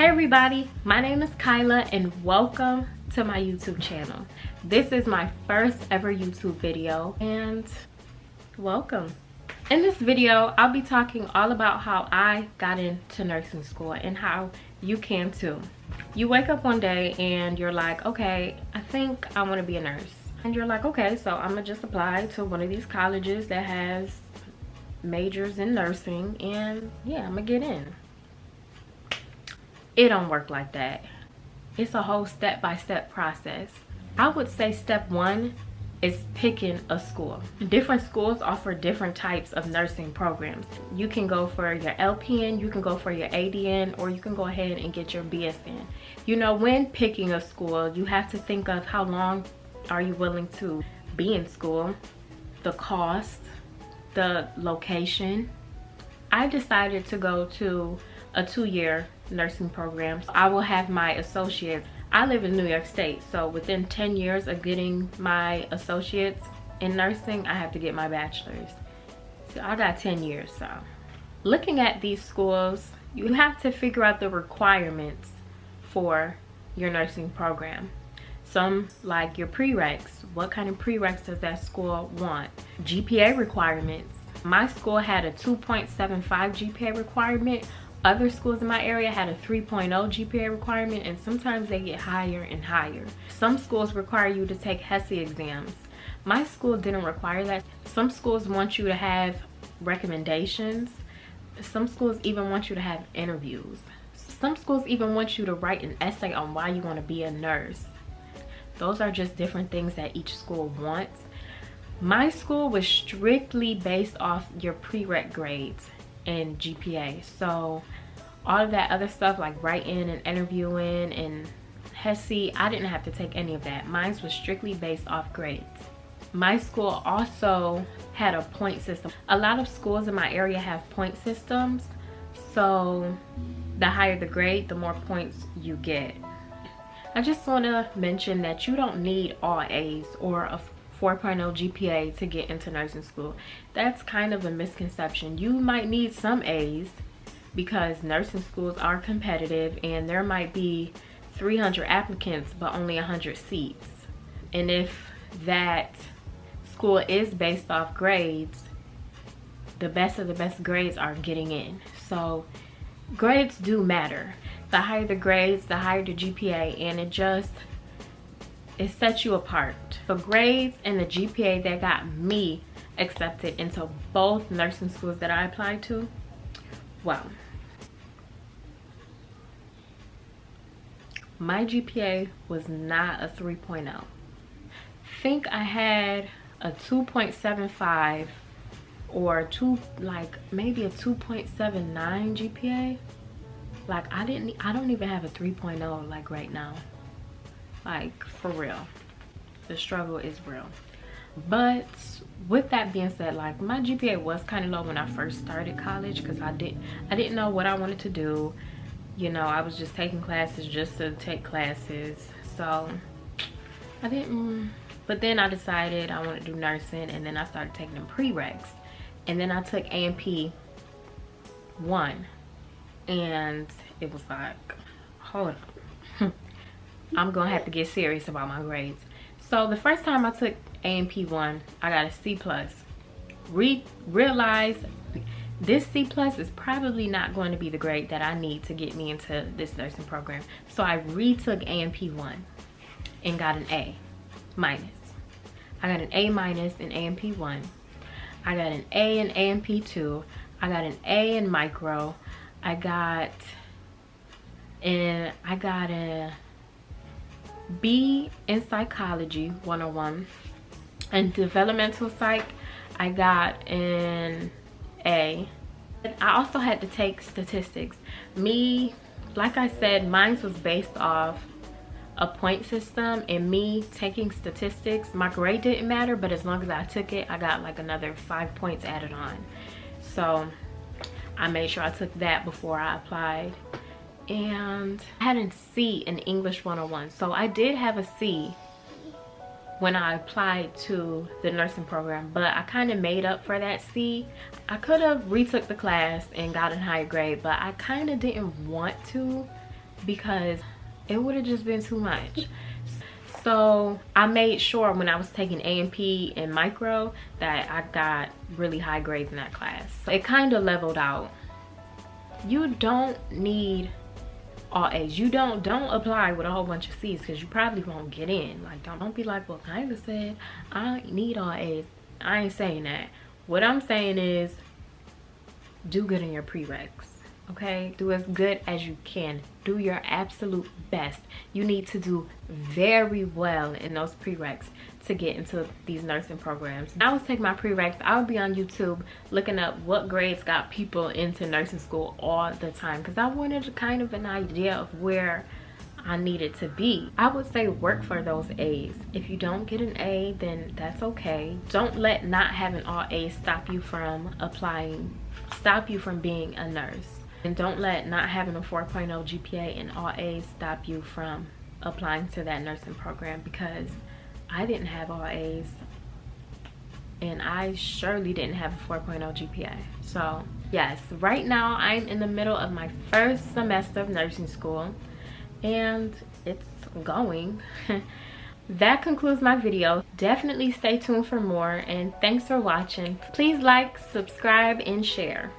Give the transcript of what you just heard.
Hey everybody, my name is Kyla and welcome to my YouTube channel. This is my first ever YouTube video and welcome. In this video, I'll be talking all about how I got into nursing school and how you can too. You wake up one day and you're like, okay, I think I want to be a nurse. And you're like, okay, so I'm gonna just apply to one of these colleges that has majors in nursing and yeah, I'm gonna get in. It don't work like that. It's a whole step-by-step process. I would say step one is picking a school. Different schools offer different types of nursing programs. You can go for your LPN, you can go for your ADN, or you can go ahead and get your BSN. You know, when picking a school, you have to think of how long are you willing to be in school, the cost, the location. I decided to go to a 2-year nursing program. I will have my associates. I live in New York State, so within 10 years of getting my associates in nursing, I have to get my bachelor's. So I got 10 years. So looking at these schools, you have to figure out the requirements for your nursing program. Some like your prereqs. What kind of prereqs does that school want? GPA requirements. My school had a 2.75 GPA requirement. Other schools in my area had a 3.0 GPA requirement, and sometimes they get higher and higher. Some schools require you to take HESI exams. My school didn't require that. Some schools want you to have recommendations. Some schools even want you to have interviews. Some schools even want you to write an essay on why you want to be a nurse. Those are just different things that each school wants. My school was strictly based off your prereq grades and GPA. So all of that other stuff like writing and interviewing and HESI, I didn't have to take any of that. Mine was strictly based off grades. My school also had a point system. A lot of schools in my area have point systems. So the higher the grade, the more points you get. I just want to mention that you don't need all A's or a 4.0 GPA to get into nursing school. That's kind of a misconception. You might need some A's because nursing schools are competitive and there might be 300 applicants but only 100 seats. And if that school is based off grades, the best of the best grades are getting in. So grades do matter. The higher the grades, the higher the GPA, and it sets you apart. The grades and the GPA that got me accepted into both nursing schools that I applied to, wow. My GPA was not a 3.0. I think I had a 2.75 or maybe a 2.79 GPA. Like I don't even have a 3.0 like right now. Like for real, the struggle is real. But with that being said, like my GPA was kind of low when I first started college because I didn't know what I wanted to do. You know, I was just taking classes just to take classes. So I didn't, but then I decided I wanted to do nursing, and then I started taking them prereqs, and then I took A&P 1, and it was like, hold on. I'm gonna have to get serious about my grades. So the first time I took A&P 1, I got a C+. Realized this C+ is probably not going to be the grade that I need to get me into this nursing program. So I retook A&P 1 and got an A-. I got an A- in A&P 1. I got an A in A&P 2. I got an A in micro. I got a B in psychology 101, and developmental psych I got an A. I also had to take statistics. Like I said, mine was based off a point system, and me taking statistics, my grade didn't matter, but as long as I took it, I got like another 5 points added on. So I made sure I took that before I applied. And I had a C in English 101. So I did have a C when I applied to the nursing program, but I kind of made up for that C. I could have retook the class and got a higher grade, but I kind of didn't want to because it would have just been too much. So I made sure when I was taking A&P and micro that I got really high grades in that class. So it kind of leveled out. You don't need all A's. You don't apply with a whole bunch of C's because you probably won't get in. Like, don't be like, well, Kyla said I need all A's. I ain't saying that. What I'm saying is do good in your prereqs. Okay, do as good as you can. Do your absolute best. You need to do very well in those prereqs to get into these nursing programs. When I was taking my prereqs, I would be on YouTube looking up what grades got people into nursing school all the time because I wanted kind of an idea of where I needed to be. I would say work for those A's. If you don't get an A, then that's okay. Don't let not having all A's stop you from applying, stop you from being a nurse. And don't let not having a 4.0 GPA and all A's stop you from applying to that nursing program, because I didn't have all A's and I surely didn't have a 4.0 GPA. So yes, right now I'm in the middle of my first semester of nursing school and it's going. That concludes my video. Definitely stay tuned for more, and thanks for watching. Please like, subscribe, and share.